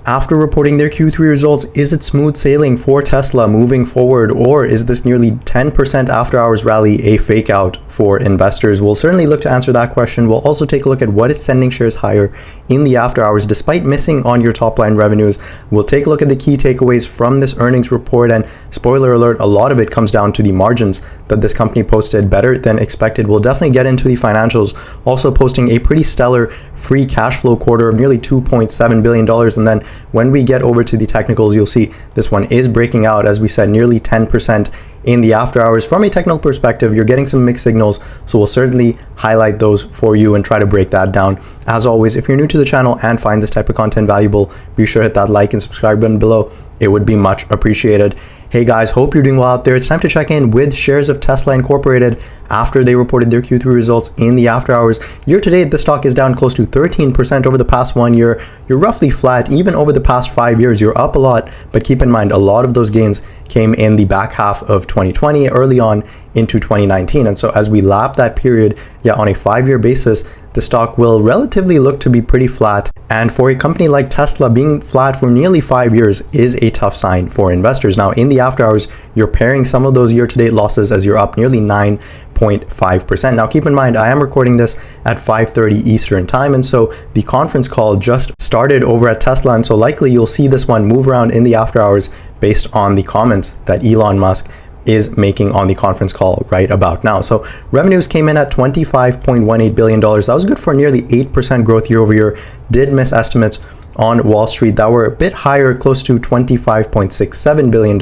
After reporting their Q3 results, is it smooth sailing for Tesla moving forward, or is this nearly 10% after hours rally a fake out for investors? We'll certainly look to answer that question. We'll also take a look at what is sending shares higher in the after hours despite missing on your top line revenues. We'll take a look at the key takeaways from this earnings report, and spoiler alert, a lot of it comes down to the margins that this company posted better than expected. We'll definitely get into the financials, also posting a pretty stellar free cash flow quarter of nearly $2.7 billion. And then when we get over to the technicals, you'll see this one is breaking out, as we said, nearly 10% in the after hours. From a technical perspective, you're getting some mixed signals, so we'll certainly highlight those for you and try to break that down. As always, if you're new to the channel and find this type of content valuable, be sure to hit that like and subscribe button below. It would be much appreciated. Hey guys, hope you're doing well out there. It's time to check in with shares of Tesla Incorporated after they reported their Q3 results in the after hours. Year to date, the stock is down close to 13% over the past 1 year. You're roughly flat. Even over the past 5 years, you're up a lot, but keep in mind, a lot of those gains came in the back half of 2020, early on into 2019. And so as we lap that period, on a 5-year basis, the stock will relatively look to be pretty flat. And for a company like Tesla, being flat for nearly 5 years is a tough sign for investors. Now, in the after hours, you're pairing some of those year-to-date losses as you're up nearly 9.5%. Now, keep in mind, I am recording this at 5:30 Eastern time, and so the conference call just started over at Tesla, and so likely you'll see this one move around in the after hours based on the comments that Elon Musk is making on the conference call right about now. So revenues came in at $25.18 billion. That was good for nearly 8% growth year over year. Did miss estimates on Wall Street that were a bit higher, close to $25.67 billion.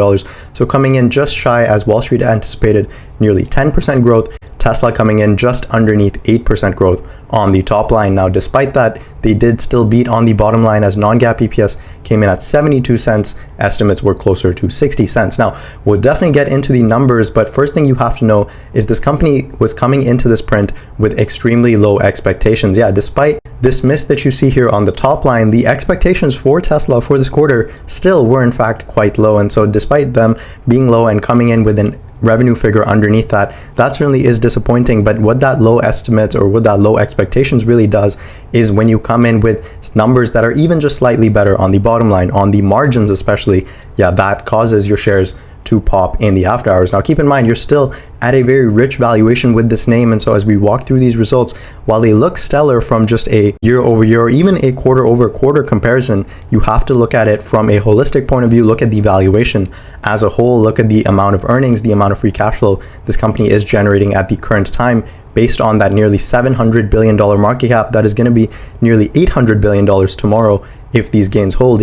So coming in just shy, as Wall Street anticipated, nearly 10% growth. Tesla coming in just underneath 8% growth on the top line. Now, despite that, they did still beat on the bottom line, as non-GAAP EPS came in at 72 cents. Estimates were closer to 60 cents. Now, we'll definitely get into the numbers, but first thing you have to know is this company was coming into this print with extremely low expectations. Despite this miss that you see here on the top line, the expectations for Tesla for this quarter still were in fact quite low. And so despite them being low and coming in with an revenue figure underneath that certainly is disappointing. But what that low estimate or what that low expectations really does is when you come in with numbers that are even just slightly better on the bottom line, on the margins especially, that causes your shares to pop in the after hours. Now, keep in mind, you're still at a very rich valuation with this name. And so as we walk through these results, while they look stellar from just a year over year or even a quarter over quarter comparison, you have to look at it from a holistic point of view. Look at the valuation as a whole. Look at the amount of earnings, the amount of free cash flow this company is generating at the current time, based on that nearly $700 billion market cap that is going to be nearly $800 billion tomorrow if these gains hold.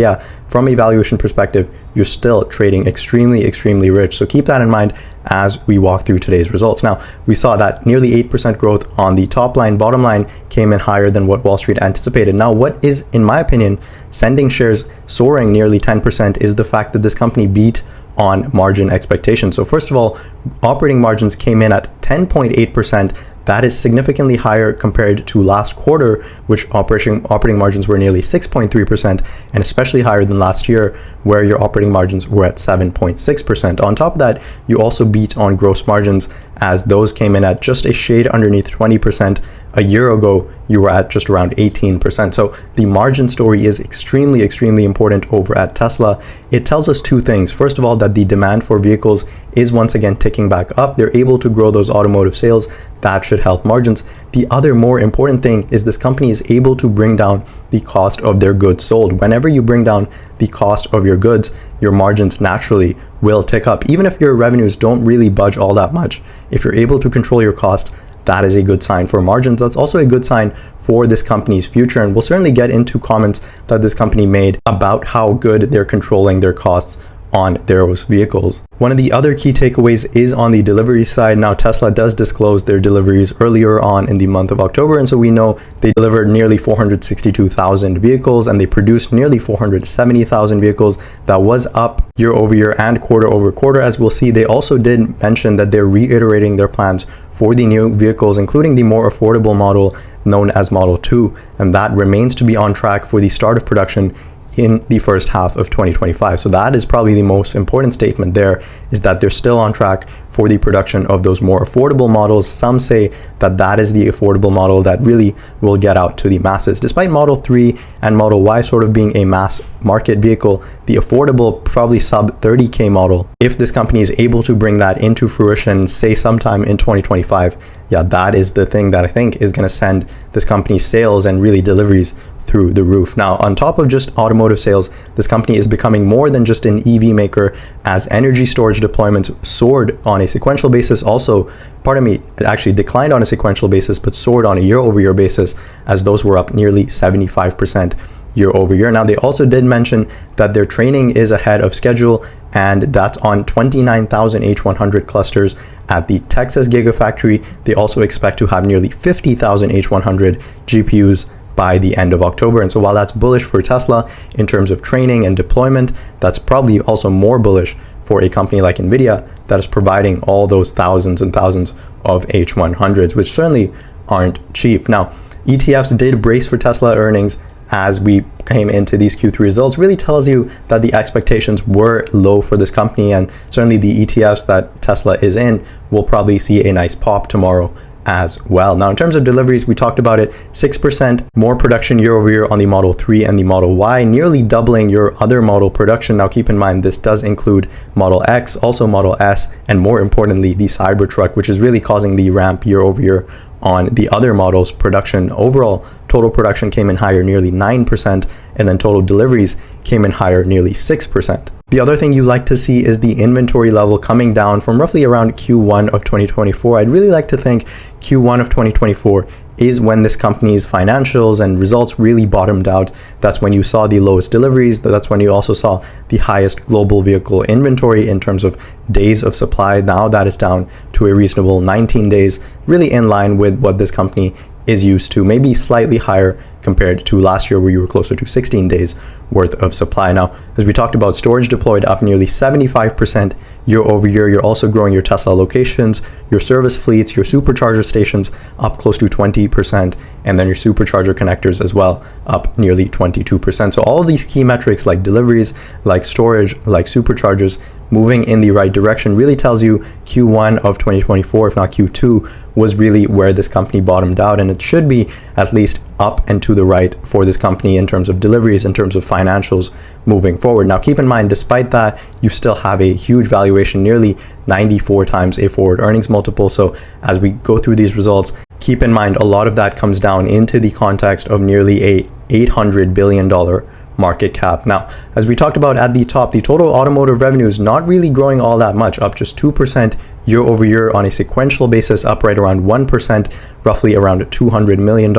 From a valuation perspective, you're still trading extremely rich. So keep that in mind as we walk through today's results. Now, we saw that nearly 8% growth on the top line. Bottom line came in higher than what Wall Street anticipated. Now, what is, in my opinion, sending shares soaring nearly 10% is the fact that this company beat on margin expectations. So first of all, operating margins came in at 10.8%. That is significantly higher compared to last quarter, which operating margins were nearly 6.3%, and especially higher than last year, where your operating margins were at 7.6%. On top of that, you also beat on gross margins, as those came in at just a shade underneath 20%. A year ago, you were at just around 18%. So the margin story is extremely important over at Tesla. It tells us two things. First of all, that the demand for vehicles is once again ticking back up. They're able to grow those automotive sales. That should help margins. The other more important thing is this company is able to bring down the cost of their goods sold. Whenever you bring down the cost of your goods, your margins naturally will tick up. Even if your revenues don't really budge all that much, if you're able to control your costs, that is a good sign for margins. That's also a good sign for this company's future. And we'll certainly get into comments that this company made about how good they're controlling their costs on those vehicles. One of the other key takeaways is on the delivery side. Now, Tesla does disclose their deliveries earlier on in the month of October, and so we know they delivered nearly 462,000 vehicles and they produced nearly 470,000 vehicles. That was up year over year and quarter over quarter. As we'll see, they also did mention that they're reiterating their plans for the new vehicles, including the more affordable model known as Model 2, and that remains to be on track for the start of production in the first half of 2025. So that is probably the most important statement there, is that they're still on track for the production of those more affordable models. Some say that that is the affordable model that really will get out to the masses. Despite Model 3 and Model Y sort of being a mass market vehicle, the affordable, probably sub 30K model, if this company is able to bring that into fruition, say sometime in 2025, yeah, that is the thing that I think is going to send this company's sales and really deliveries through the roof. Now, on top of just automotive sales, this company is becoming more than just an EV maker, as energy storage deployments soared on a sequential basis. Also, pardon me, it actually declined on a sequential basis, but soared on a year-over-year basis, as those were up nearly 75% year over year. Now, they also did mention that their training is ahead of schedule, and that's on 29,000 H100 clusters at the Texas Gigafactory. They also expect to have nearly 50,000 H100 GPUs by the end of October. And so while that's bullish for Tesla in terms of training and deployment, that's probably also more bullish for a company like Nvidia that is providing all those thousands and thousands of H100s, which certainly aren't cheap. Now, ETFs did brace for Tesla earnings as we came into these Q3 results. Really tells you that the expectations were low for this company, and certainly the ETFs that Tesla is in will probably see a nice pop tomorrow as well. Now, in terms of deliveries, we talked about it, 6% more production year over year on the Model 3 and the Model Y, nearly doubling your other model production. Now, keep in mind, this does include Model X, also Model S, and more importantly, the Cybertruck, which is really causing the ramp year over year on the other models' production. Overall, total production came in higher, nearly 9%, and then total deliveries came in higher, nearly 6%. The other thing you like to see is the inventory level coming down from roughly around Q1 of 2024. I'd really like to think Q1 of 2024 is when this company's financials and results really bottomed out. That's when you saw the lowest deliveries. That's when you also saw the highest global vehicle inventory in terms of days of supply. Now that is down to a reasonable 19 days, really in line with what this company is used to, maybe slightly higher compared to last year, where you were closer to 16 days worth of supply. Now, as we talked about, storage deployed up nearly 75% year over year. You're also growing your Tesla locations, your service fleets, your supercharger stations up close to 20%, and then your supercharger connectors as well up nearly 22%. So all of these key metrics like deliveries, like storage, like superchargers, moving in the right direction, really tells you Q1 of 2024, if not Q2, was really where this company bottomed out, and it should be at least up and to the right for this company in terms of deliveries, in terms of financials moving forward. Now, keep in mind, despite that, you still have a huge valuation, nearly 94 times a forward earnings multiple. So as we go through these results, keep in mind, a lot of that comes down into the context of nearly a $800 billion market cap. Now, as we talked about at the top, the total automotive revenue is not really growing all that much, up just 2% year over year on a sequential basis, up right around 1%, roughly around $200 million.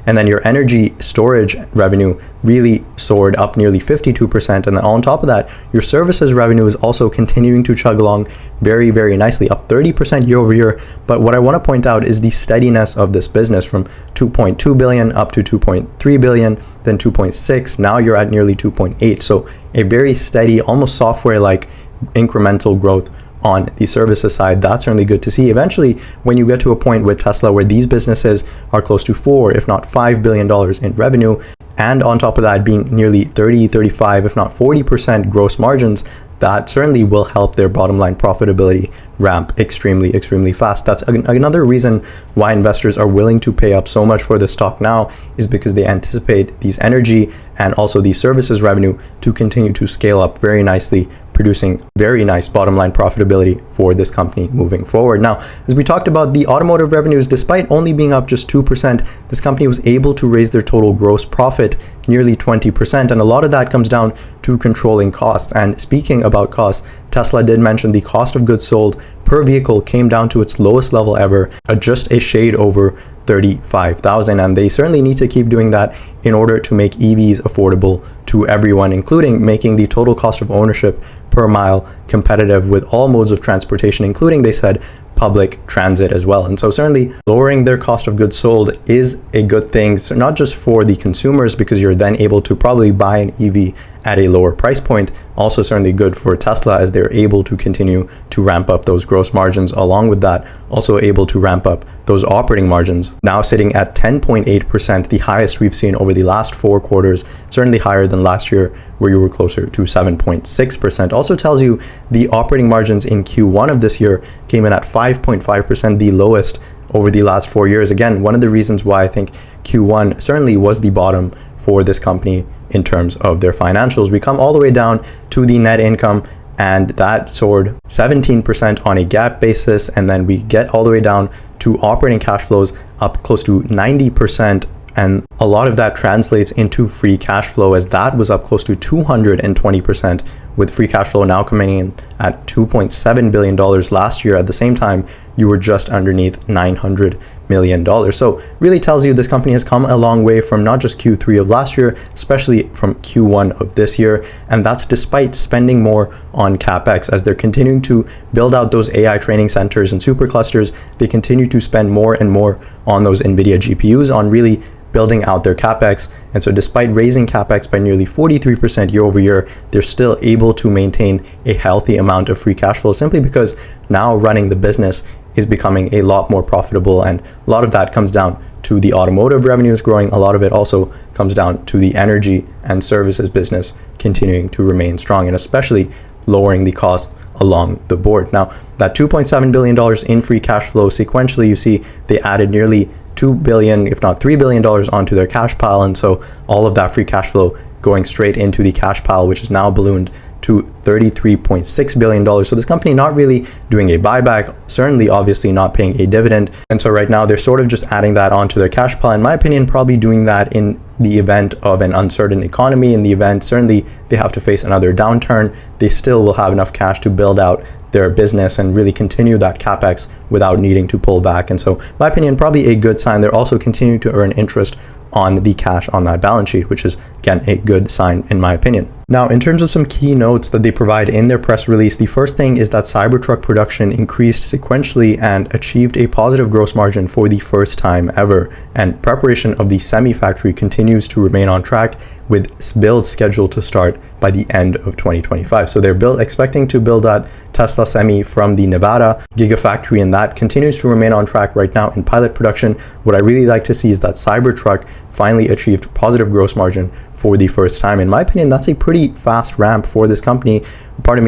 And then your energy storage revenue really soared up nearly 52%. And then on top of that, your services revenue is also continuing to chug along very, very nicely, up 30% year over year. But what I want to point out is the steadiness of this business, from 2.2 billion up to 2.3 billion, then 2.6. Now you're at nearly 2.8. So a very steady, almost software-like incremental growth on the services side. That's certainly good to see. Eventually, when you get to a point with Tesla where these businesses are close to $4, if not $5 billion in revenue, and on top of that being nearly 30, 35, if not 40% gross margins, that certainly will help their bottom line profitability ramp extremely, extremely fast. That's another reason why investors are willing to pay up so much for the stock now, is because they anticipate these energy and also these services revenue to continue to scale up very nicely, producing very nice bottom line profitability for this company moving forward. Now, as we talked about, the automotive revenues, despite only being up just 2%, this company was able to raise their total gross profit nearly 20%. And a lot of that comes down to controlling costs. And speaking about costs, Tesla did mention the cost of goods sold per vehicle came down to its lowest level ever, just a shade over 35,000, and they certainly need to keep doing that in order to make EVs affordable to everyone, including making the total cost of ownership per mile competitive with all modes of transportation, including, they said, public transit as well. And so certainly lowering their cost of goods sold is a good thing, so not just for the consumers, because you're then able to probably buy an EV at a lower price point. Also certainly good for Tesla as they're able to continue to ramp up those gross margins. Along with that, also able to ramp up those operating margins, now sitting at 10.8%, the highest we've seen over the last 4 quarters, certainly higher than last year where you were closer to 7.6%. Also tells you the operating margins in Q1 of this year came in at 5.5%, the lowest over the last 4 years. Again, one of the reasons why I think Q1 certainly was the bottom for this company in terms of their financials. We come all the way down to the net income, and that soared 17% on a GAAP basis, and then we get all the way down to operating cash flows up close to 90%, and a lot of that translates into free cash flow, as that was up close to 220%, with free cash flow now coming in at $2.7 billion last year. At the same time, you were just underneath $900 million. So really tells you this company has come a long way from not just Q3 of last year, especially from Q1 of this year. And that's despite spending more on CapEx. As they're continuing to build out those AI training centers and superclusters, they continue to spend more and more on those NVIDIA GPUs, on really building out their CapEx. And so despite raising CapEx by nearly 43% year over year, they're still able to maintain a healthy amount of free cash flow, simply because now running the business is becoming a lot more profitable. And a lot of that comes down to the automotive revenues growing. A lot of it also comes down to the energy and services business continuing to remain strong, and especially lowering the costs along the board. Now, that $2.7 billion in free cash flow, sequentially, you see they added nearly $2 billion, if not $3 billion onto their cash pile. And so all of that free cash flow going straight into the cash pile, which is now ballooned to $33.6 billion. So this company not really doing a buyback, certainly obviously not paying a dividend. And so right now they're sort of just adding that onto their cash pile. In my opinion, probably doing that in the event of an uncertain economy. In the event, certainly they have to face another downturn, they still will have enough cash to build out their business and really continue that CapEx without needing to pull back. And so, in my opinion, probably a good sign. They're also continuing to earn interest on the cash on that balance sheet, which is, again, a good sign in my opinion. Now, in terms of some key notes that they provide in their press release, the first thing is that Cybertruck production increased sequentially and achieved a positive gross margin for the first time ever. And preparation of the semi factory continues to remain on track, with builds scheduled to start by the end of 2025. So they're expecting to build that Tesla Semi from the Nevada Gigafactory, and that continues to remain on track right now in pilot production. What I really like to see is that Cybertruck finally achieved positive gross margin for the first time. In my opinion, that's a pretty fast ramp for this company,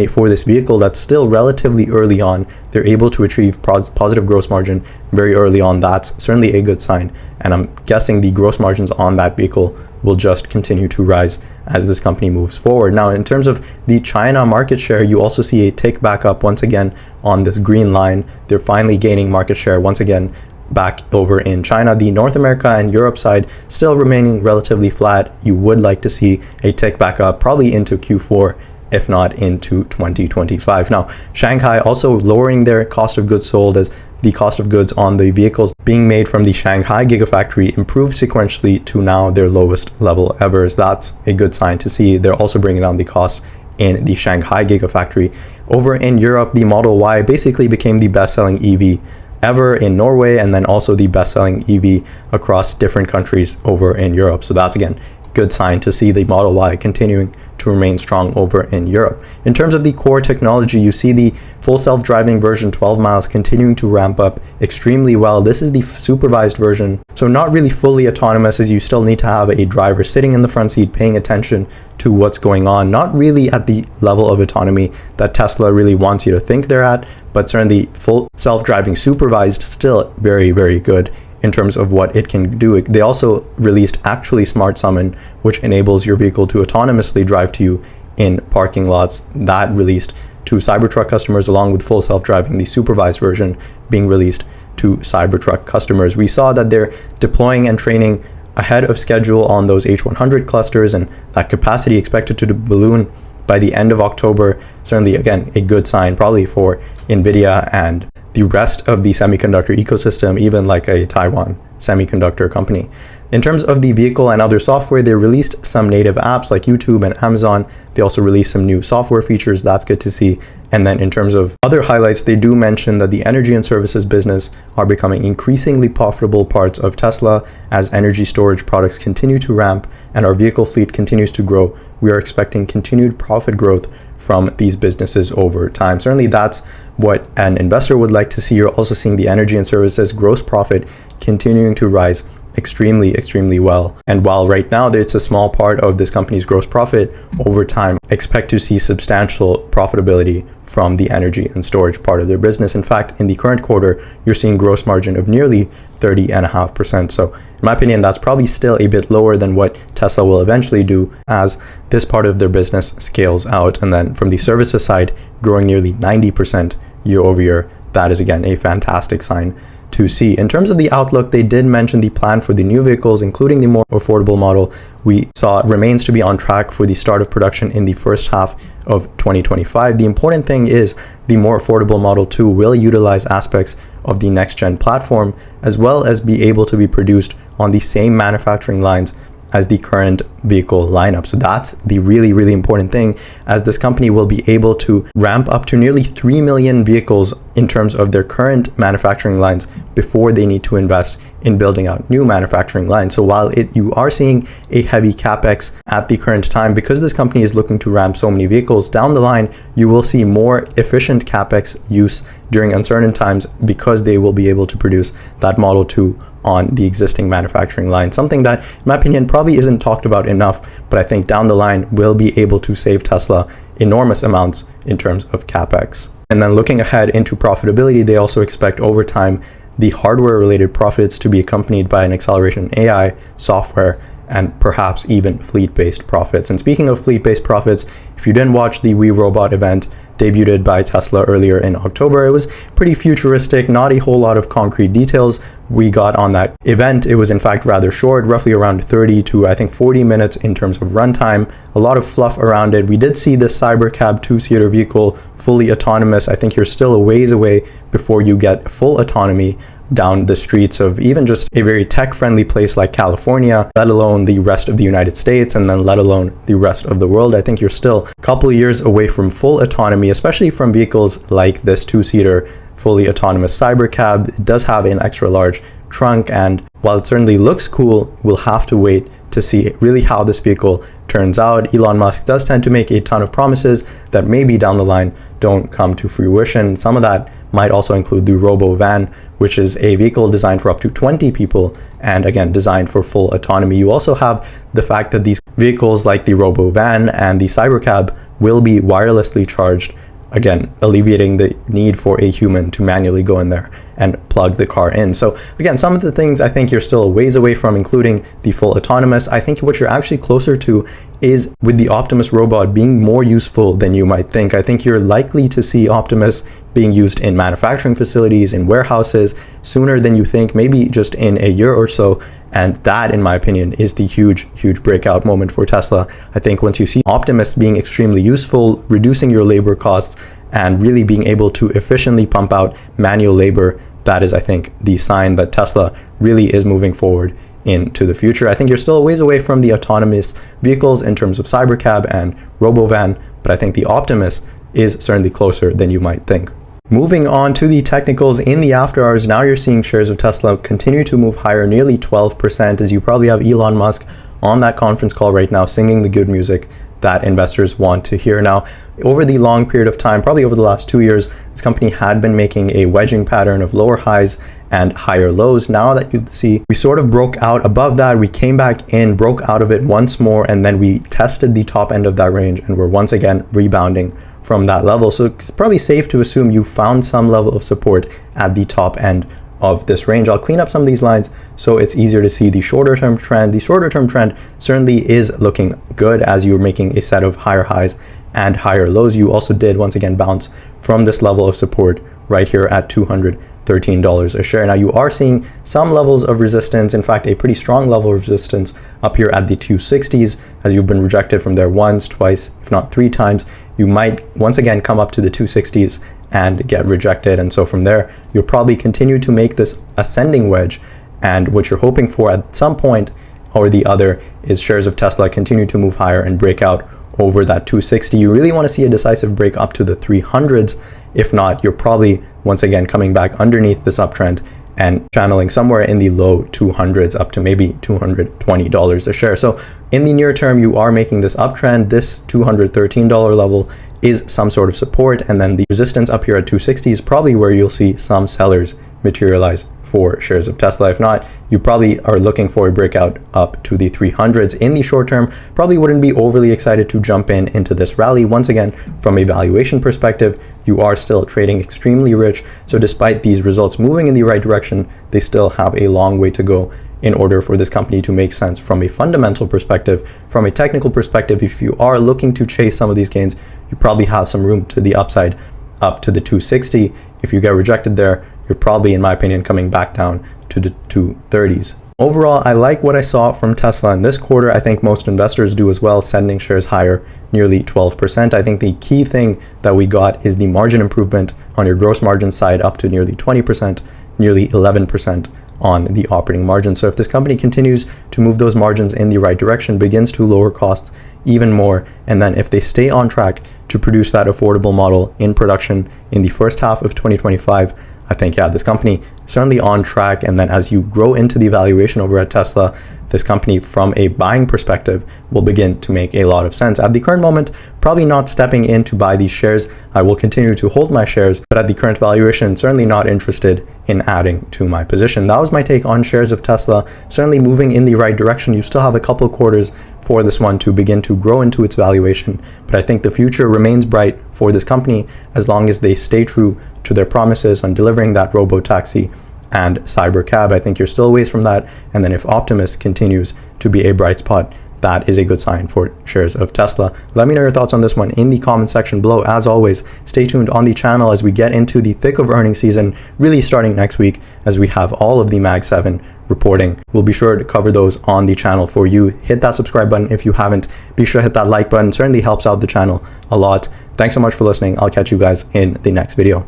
for this vehicle that's still relatively early on. They're able to achieve positive gross margin very early on. That's certainly a good sign. And I'm guessing the gross margins on that vehicle will just continue to rise as this company moves forward. Now, in terms of the China market share, you also see a tick back up once again on this green line. They're finally gaining market share once again back over in China. The North America and Europe side still remaining relatively flat. You would like to see a tick back up probably into Q4, if not into 2025. Now, Shanghai also lowering their cost of goods sold, as the cost of goods on the vehicles being made from the Shanghai Gigafactory improved sequentially to now their lowest level ever. So that's a good sign to see. They're also bringing down the cost in the Shanghai Gigafactory. Over in Europe, the Model Y basically became the best-selling EV ever in Norway, and then also the best-selling EV across different countries over in Europe. So that's, again, good sign to see the Model Y continuing to remain strong over in Europe. In terms of the core technology, you see the full self-driving version 12 miles continuing to ramp up extremely well. This is the supervised version, so not really fully autonomous, as you still need to have a driver sitting in the front seat paying attention to what's going on. Not really at the level of autonomy that Tesla really wants you to think they're at, but certainly full self-driving supervised, still very, very good in terms of what it can do. They also released Actually Smart Summon, which enables your vehicle to autonomously drive to you in parking lots. That released to Cybertruck customers, along with full self-driving, the supervised version being released to Cybertruck customers. We saw that they're deploying and training ahead of schedule on those H100 clusters, and that capacity expected to balloon by the end of October. Certainly, again, a good sign probably for NVIDIA and the rest of the semiconductor ecosystem, even like a Taiwan semiconductor company. In terms of the vehicle and other software, they released some native apps like YouTube and Amazon. They also released some new software features. That's good to see. And then in terms of other highlights, they do mention that the energy and services business are becoming increasingly profitable parts of Tesla as energy storage products continue to ramp and our vehicle fleet continues to grow, we are expecting continued profit growth from these businesses over time. Certainly that's what an investor would like to see. You're also seeing the energy and services gross profit continuing to rise extremely well. And while right now it's a small part of this company's gross profit, over time expect to see substantial profitability from the energy and storage part of their business. In fact, in the current quarter, you're seeing gross margin of nearly 30.5%. So in my opinion, that's probably still a bit lower than what Tesla will eventually do as this part of their business scales out. And then from the services side, growing nearly 90% year over year, that is again a fantastic sign to see. In terms of the outlook, they did mention the plan for the new vehicles, including the more affordable model we saw remains to be on track for the start of production in the first half of 2025. The important thing is the more affordable Model 2 will utilize aspects of the next gen platform, as well as be able to be produced on the same manufacturing lines as the current vehicle lineup. So that's the really important thing, as this company will be able to ramp up to nearly 3 million vehicles in terms of their current manufacturing lines before they need to invest in building out new manufacturing lines. So while you are seeing a heavy capex at the current time, because this company is looking to ramp so many vehicles, down the line you will see more efficient capex use during uncertain times, because they will be able to produce that Model 2 on the existing manufacturing line. Something that, in my opinion, probably isn't talked about enough, but I think down the line will be able to save Tesla enormous amounts in terms of capex. And then looking ahead into profitability, they also expect over time the hardware-related profits to be accompanied by an acceleration in AI, software, and perhaps even fleet-based profits. And speaking of fleet-based profits, if you didn't watch the We Robot event debuted by Tesla earlier in October, it was pretty futuristic, not a whole lot of concrete details we got on that event. It was in fact rather short, roughly around 30 to I think 40 minutes in terms of runtime, a lot of fluff around it. We did see the Cybercab two-seater vehicle fully autonomous. I think you're still a ways away before you get full autonomy down the streets of even just a very tech-friendly place like California, let alone the rest of the United States, and then let alone the rest of the world. I think you're still a couple of years away from full autonomy, especially from vehicles like this two-seater fully autonomous Cybercab. It does have an extra large trunk, and while it certainly looks cool, we'll have to wait to see really how this vehicle turns out. Elon Musk does tend to make a ton of promises that maybe down the line don't come to fruition. Some of that might also include the Robo Van, which is a vehicle designed for up to 20 people and again designed for full autonomy. You also have the fact that these vehicles like the Robo Van and the Cybercab will be wirelessly charged, again alleviating the need for a human to manually go in there and plug the car in. So again, some of the things I think you're still a ways away from, including the full autonomous. I think what you're actually closer to is with the Optimus robot being more useful than you might think. I think you're likely to see Optimus being used in manufacturing facilities, in warehouses, sooner than you think, maybe just in a year or so. And that, in my opinion, is the huge breakout moment for Tesla. I think once you see Optimus being extremely useful, reducing your labor costs, and really being able to efficiently pump out manual labor, that is, I think, the sign that Tesla really is moving forward into the future. I think you're still a ways away from the autonomous vehicles in terms of Cybercab and Robovan, but I think the Optimus is certainly closer than you might think. Moving on to the technicals in the after hours, now you're seeing shares of Tesla continue to move higher, nearly 12%, as you probably have Elon Musk on that conference call right now singing the good music that investors want to hear. Now, over the long period of time, probably over the last 2 years, this company had been making a wedging pattern of lower highs and higher lows. Now that you see, we sort of broke out above that, we came back in, broke out of it once more, and then we tested the top end of that range, and we're once again rebounding from that level. So it's probably safe to assume you found some level of support at the top end of this range. I'll clean up some of these lines so it's easier to see the shorter term trend. The shorter term trend certainly is looking good as you're making a set of higher highs and higher lows. You also did once again bounce from this level of support right here at $213 a share. Now you are seeing some levels of resistance, in fact a pretty strong level of resistance up here at the 260s, as you've been rejected from there once, twice, if not 3 times. You might once again come up to the 260s and get rejected, and so from there you'll probably continue to make this ascending wedge, and what you're hoping for at some point or the other is shares of Tesla continue to move higher and break out over that 260. You really want to see a decisive break up to the 300s. If not, you're probably once again coming back underneath this uptrend and channeling somewhere in the low 200s up to maybe $220 a share. So in the near term, you are making this uptrend. This $213 level is some sort of support, and then the resistance up here at 260 is probably where you'll see some sellers materialize for shares of Tesla. If not, you probably are looking for a breakout up to the 300s in the short term. Probably wouldn't be overly excited to jump into this rally. Once again, from a valuation perspective, you are still trading extremely rich. So despite these results moving in the right direction, they still have a long way to go in order for this company to make sense from a fundamental perspective. From a technical perspective, if you are looking to chase some of these gains, you probably have some room to the upside up to the 260. If you get rejected there, you're probably, in my opinion, coming back down to the 230s. Overall, I like what I saw from Tesla in this quarter. I think most investors do as well, sending shares higher, nearly 12%. I think the key thing that we got is the margin improvement on your gross margin side up to nearly 20%, nearly 11% on the operating margin. So if this company continues to move those margins in the right direction, begins to lower costs even more, and then if they stay on track to produce that affordable model in production in the first half of 2025, I think, yeah, this company certainly on track. And then as you grow into the valuation over at Tesla, this company from a buying perspective will begin to make a lot of sense. At the current moment, probably not stepping in to buy these shares. I will continue to hold my shares, but at the current valuation, certainly not interested in adding to my position. That was my take on shares of Tesla. Certainly moving in the right direction. You still have a couple quarters for this one to begin to grow into its valuation, but I think the future remains bright for this company as long as they stay true to their promises on delivering that Robotaxi and Cybercab. I think you're still a ways from that. And then if Optimus continues to be a bright spot, that is a good sign for shares of Tesla. Let me know your thoughts on this one in the comment section below. As always, stay tuned on the channel as we get into the thick of earnings season, really starting next week as we have all of the Mag 7 reporting. We'll be sure to cover those on the channel for you. Hit that subscribe button if you haven't. Be sure to hit that like button. Certainly helps out the channel a lot. Thanks so much for listening. I'll catch you guys in the next video.